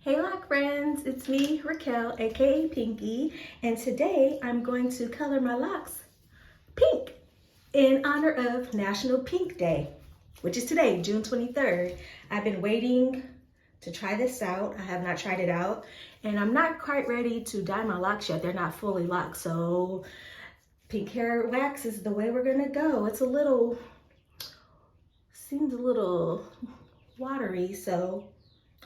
Hey Loc Friends, it's me, Raquel, aka Pinky, and today I'm going to color my locks pink in honor of National Pink Day, which is today, June 23rd. I've been waiting to try this out. I have not tried it out, and I'm not quite ready to dye my locks yet. They're not fully locked, so pink hair wax is the way we're gonna go. It's seems a little watery, so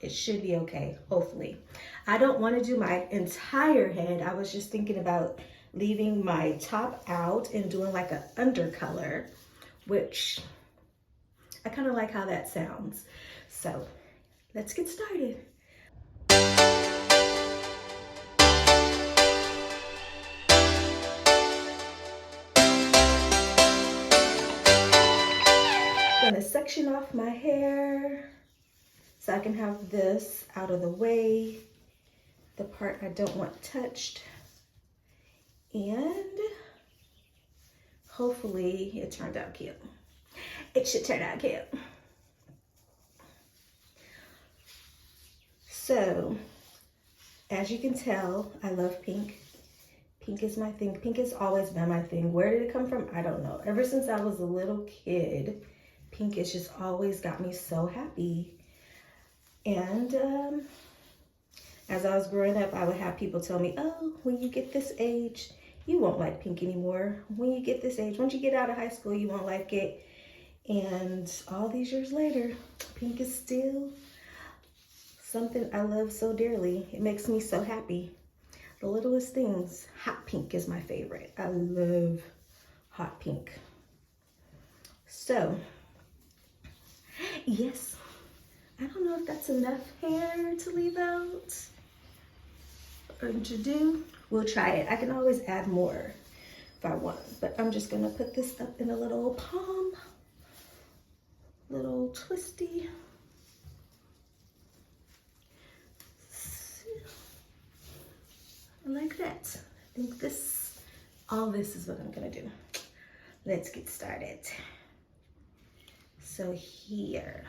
it should be okay, hopefully. I don't want to do my entire head. I was just thinking about leaving my top out and doing like an undercolor, which I kind of like how that sounds. So let's get started. I'm gonna section off my hair so I can have this out of the way, the part I don't want touched, and hopefully it turned out cute. It should turn out cute. So, as you can tell, I love pink. Pink is my thing. Pink has always been my thing. Where did it come from? I don't know. Ever since I was a little kid, pink has just always got me so happy. And as I was growing up, I would have people tell me, oh, when you get this age, you won't like pink anymore. When you get this age, once you get out of high school, you won't like it. And all these years later, pink is still something I love so dearly. It makes me so happy. The littlest things. Hot pink is my favorite. I love hot pink. So, yes. I don't know if that's enough hair to leave out or to do. We'll try it. I can always add more if I want, but I'm just gonna put this up in a little palm, little twisty. Like that. I think all this is what I'm gonna do. Let's get started. So here.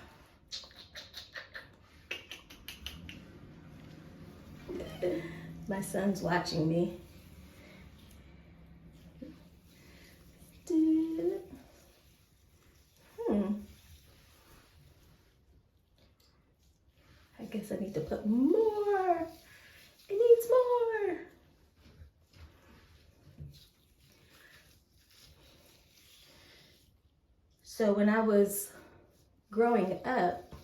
My son's watching me. I guess I need to put more. It needs more. So when I was growing up,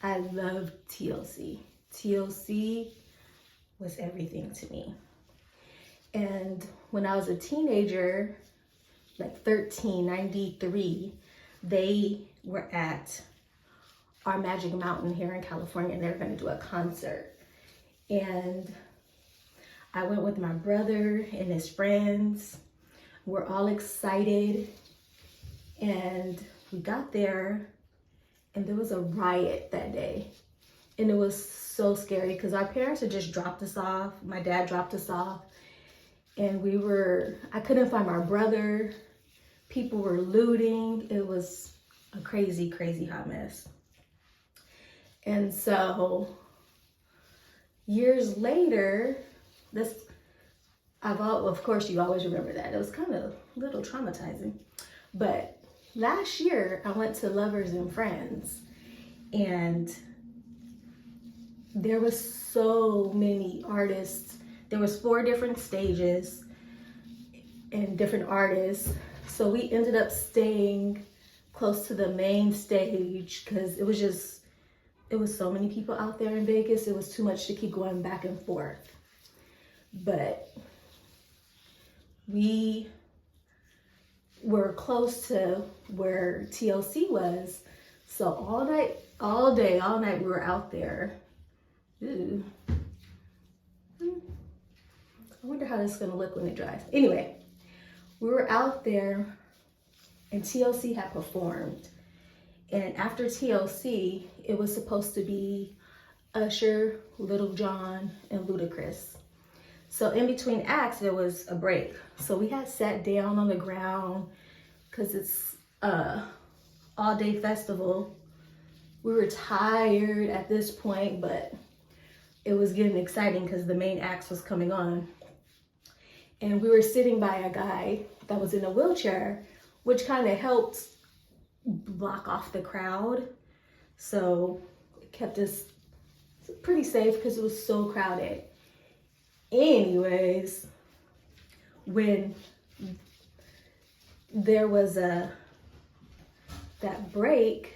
I loved TLC. TLC was everything to me. And when I was a teenager, like 93, they were at our Magic Mountain here in California, and they were gonna do a concert. And I went with my brother and his friends. We're all excited. And we got there, and there was a riot that day. And it was so scary because our parents had just dropped us off. My dad dropped us off, and I couldn't find my brother. People were looting. It was a crazy, crazy hot mess. And so years later, of course you always remember that. It was kind of a little traumatizing. But last year I went to Lovers and Friends, and there was so many artists. There was 4 different stages and different artists. So we ended up staying close to the main stage because it was so many people out there in Vegas. It was too much to keep going back and forth. But we were close to where TLC was. So all night we were out there. Ooh. I wonder how this is gonna look when it dries. Anyway, we were out there and TLC had performed. And after TLC, it was supposed to be Usher, Little John, and Ludacris. So in between acts, there was a break. So we had sat down on the ground because it's a all-day festival. We were tired at this point, but it was getting exciting because the main act was coming on. And we were sitting by a guy that was in a wheelchair, which kind of helped block off the crowd. So it kept us pretty safe because it was so crowded. Anyways, when there was that break,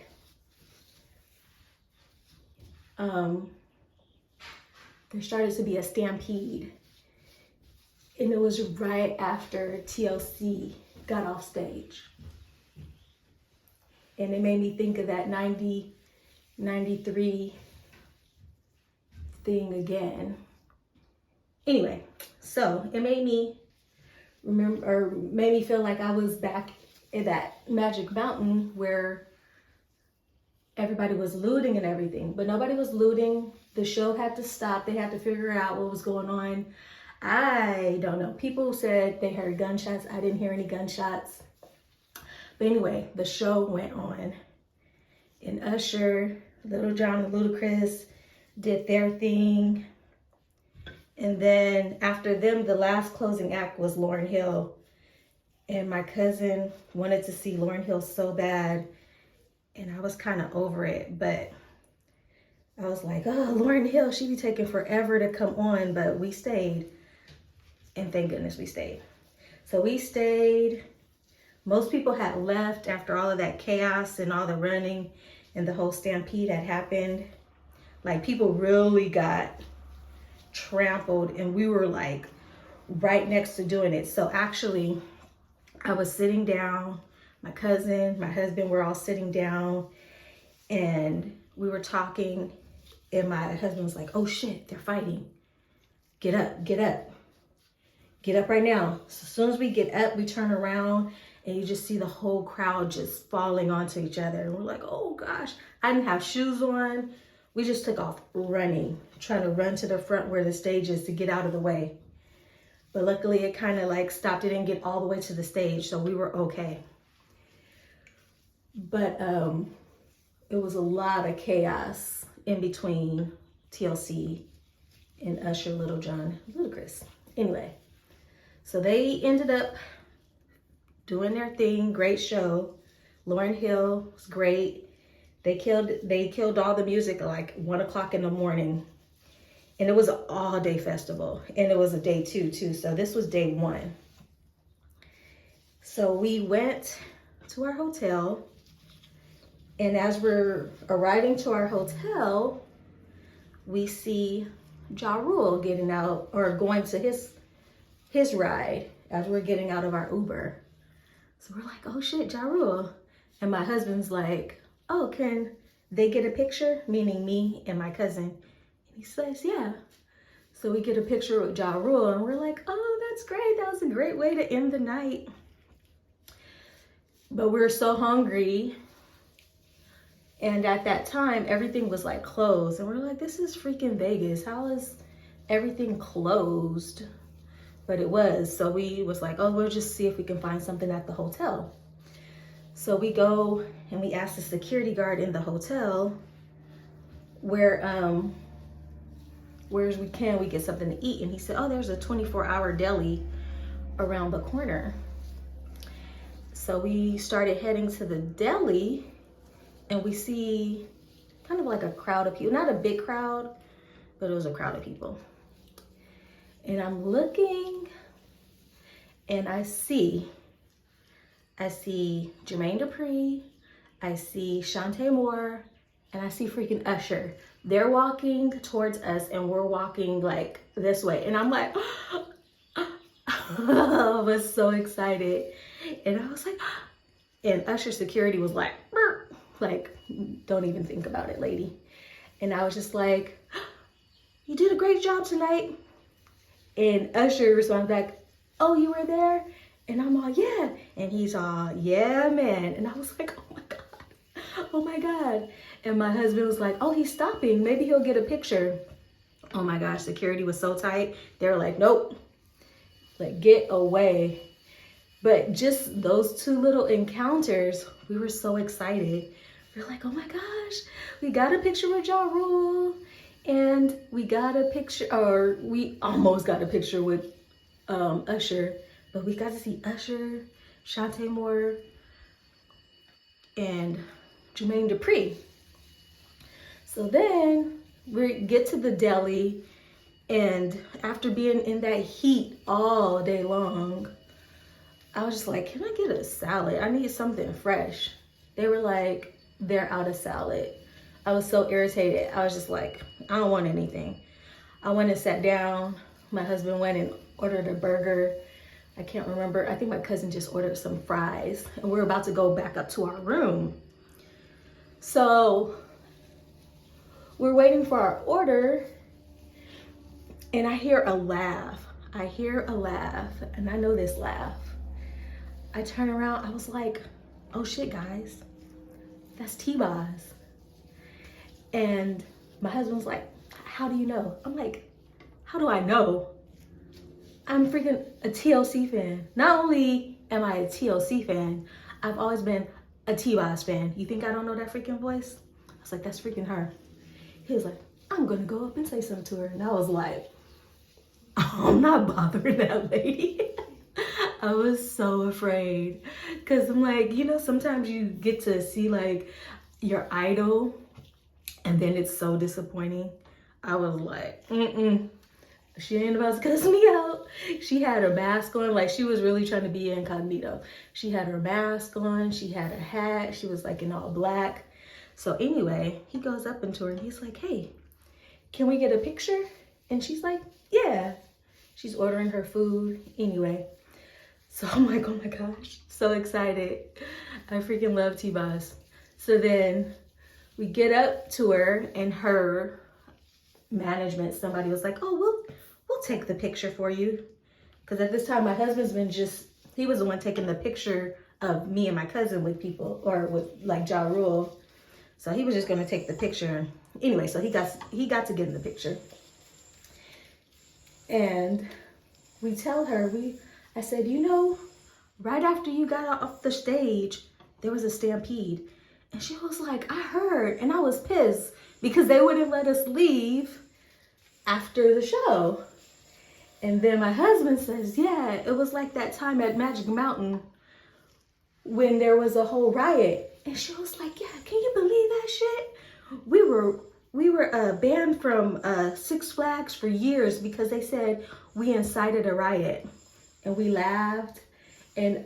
there started to be a stampede. And it was right after TLC got off stage. And it made me think of that 93 thing again. Anyway, so it made me remember, or made me feel like I was back in that Magic Mountain where everybody was looting and everything, but nobody was looting. The show had to stop. They had to figure out what was going on. I don't know. People said they heard gunshots. I didn't hear any gunshots. But anyway, the show went on. And Usher, Lil Jon and Ludacris did their thing. And then after them, the last closing act was Lauryn Hill. And my cousin wanted to see Lauryn Hill so bad. And I was kind of over it. But I was like, oh, Lauryn Hill, she be taking forever to come on. But we stayed. And thank goodness we stayed. So we stayed. Most people had left after all of that chaos and all the running and the whole stampede had happened. Like, people really got trampled and we were like right next to doing it. So actually, I was sitting down. My cousin, my husband, we're all sitting down and we were talking and my husband was like, oh shit, they're fighting. Get up, get up. Get up right now. So as soon as we get up, we turn around and you just see the whole crowd just falling onto each other. And we're like, oh gosh, I didn't have shoes on. We just took off running, trying to run to the front where the stage is to get out of the way. But luckily it kind of like stopped. It didn't get all the way to the stage, so we were okay. But it was a lot of chaos in between TLC and Usher, Lil Jon, Ludacris. Anyway. So they ended up doing their thing. Great show. Lauryn Hill was great. They killed all the music at like 1 o'clock in the morning. And it was an all-day festival. And it was a day two too. So this was day one. So we went to our hotel. And as we're arriving to our hotel, we see Ja Rule getting out or going to his ride as we're getting out of our Uber. So we're like, oh shit, Ja Rule. And my husband's like, oh, can they get a picture? Meaning me and my cousin. And he says, yeah. So we get a picture with Ja Rule and we're like, oh, that's great. That was a great way to end the night. But we were so hungry. And at that time, everything was like closed. And we're like, this is freaking Vegas. How is everything closed? But it was. So we was like, oh, we'll just see if we can find something at the hotel. So we go and we ask the security guard in the hotel where we get something to eat. And he said, oh, there's a 24-hour deli around the corner. So we started heading to the deli and we see kind of like a crowd of people, not a big crowd, but it was a crowd of people. And I'm looking and I see Jermaine Dupri, I see Shantae Moore, and I see freaking Usher. They're walking towards us and we're walking like this way. And I'm like, I was so excited. And I was like, and Usher security was like, don't even think about it, lady. And I was just like, you did a great job tonight. And Usher responded back, oh, you were there? And I'm all, yeah. And he's all, yeah, man. And I was like, oh my God. Oh my God. And my husband was like, oh, he's stopping. Maybe he'll get a picture. Oh my gosh, security was so tight. They were like, nope. Like, get away. But just those two little encounters, we were so excited. We were like, oh my gosh, we got a picture with Ja Rule. And And we got a picture, or we almost got a picture with Usher, but we got to see Usher, Shantae Moore, and Jermaine Dupri. So then we get to the deli, and after being in that heat all day long, I was just like, can I get a salad? I need something fresh. They were like, they're out of salad. I was so irritated. I was just like, I don't want anything. I went and sat down. My husband went and ordered a burger. I can't remember. I think my cousin just ordered some fries, and we're about to go back up to our room. So we're waiting for our order, and I hear a laugh. I hear a laugh, and I know this laugh. I turn around. I was like, oh shit, guys, that's T-Boz. And my husband's like, how do you know? I'm like, how do I know? I'm freaking a TLC fan. Not only am I a TLC fan, I've always been a T-Boz fan. You think I don't know that freaking voice? I was like, that's freaking her. He was like, I'm gonna go up and say something to her. And I was like, I'm not bothering that lady. I was so afraid. Cause I'm like, you know, sometimes you get to see like your idol, and then it's so disappointing. I was like, she ain't about to cuss me out. She had her mask on, like she was really trying to be incognito. She had her mask on, she had a hat, she was like in all black. So anyway, he goes up into her and he's like, hey, can we get a picture? And she's like, yeah. She's ordering her food anyway. So I'm like, oh my gosh, so excited. I freaking love T-Boz. So then we get up to her, and her management, somebody was like, oh, we'll take the picture for you. Because at this time, my husband's been he was the one taking the picture of me and my cousin with people, or with like Ja Rule. So he was just gonna take the picture. Anyway, so he got to get in the picture. And we tell her, I said, you know, right after you got off the stage, there was a stampede. And she was like, I heard, and I was pissed because they wouldn't let us leave after the show. And then my husband says, yeah, it was like that time at Magic Mountain when there was a whole riot. And she was like, yeah, can you believe that shit? We were banned from Six Flags for years because they said we incited a riot. And we laughed. And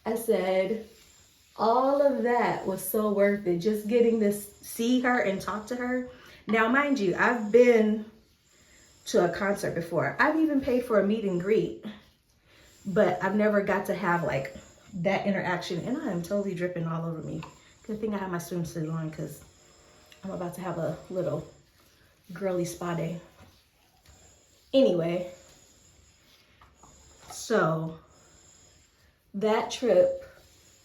I said, all of that was so worth it. Just getting to see her and talk to her. Now, mind you, I've been to a concert before. I've even paid for a meet and greet. But I've never got to have like that interaction. And I am totally dripping all over me. Good thing I have my swimsuit on because I'm about to have a little girly spa day. Anyway, so that trip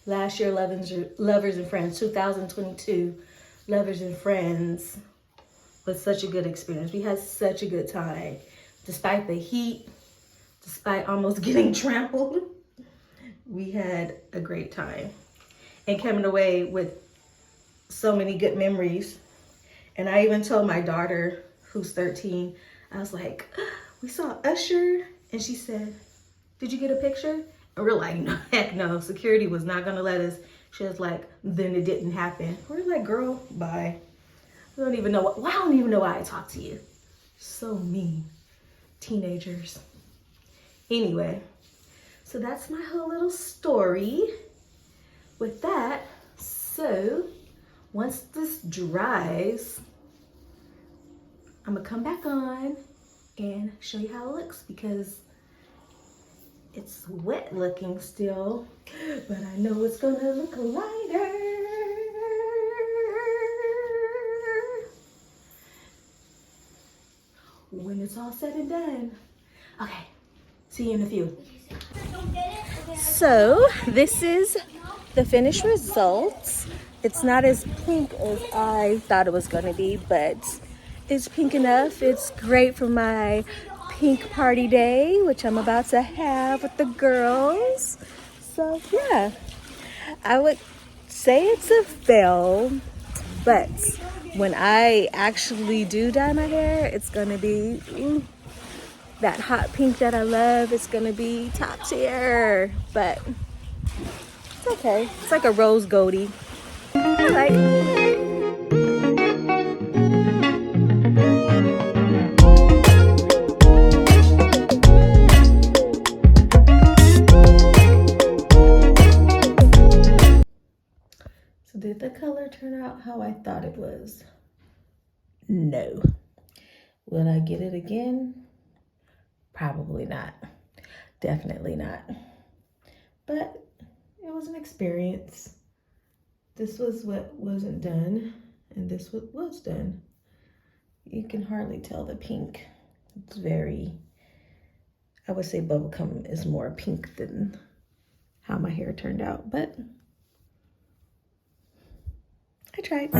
last year, Lovers and Friends, 2022, Lovers and Friends, was such a good experience. We had such a good time. Despite the heat, despite almost getting trampled, we had a great time. And coming away with so many good memories. And I even told my daughter, who's 13, I was like, we saw Usher. And she said, did you get a picture? And we're like, no, heck no. Security was not going to let us. She was like, then it didn't happen. We're like, girl, bye. I don't even know why I talk to you. So mean. Teenagers. Anyway, so that's my whole little story with that. So once this dries, I'm gonna come back on and show you how it looks because it's wet looking still, but I know it's gonna look lighter. When it's all said and done. Okay, see you in a few. So this is the finished results. It's not as pink as I thought it was gonna be, but it's pink enough. It's great for my pink party day, which I'm about to have with the girls. So yeah, I would say it's a fail, but when I actually do dye my hair, it's gonna be that hot pink that I love. It's gonna be top tier, but it's okay. It's like a rose goldie. I like it. So did the color turn out how I thought it was? No. Will I get it again? Probably not. Definitely not. But it was an experience. This was what wasn't done, and this what was done. You can hardly tell the pink. It's very, I would say bubblegum is more pink than how my hair turned out, but I tried.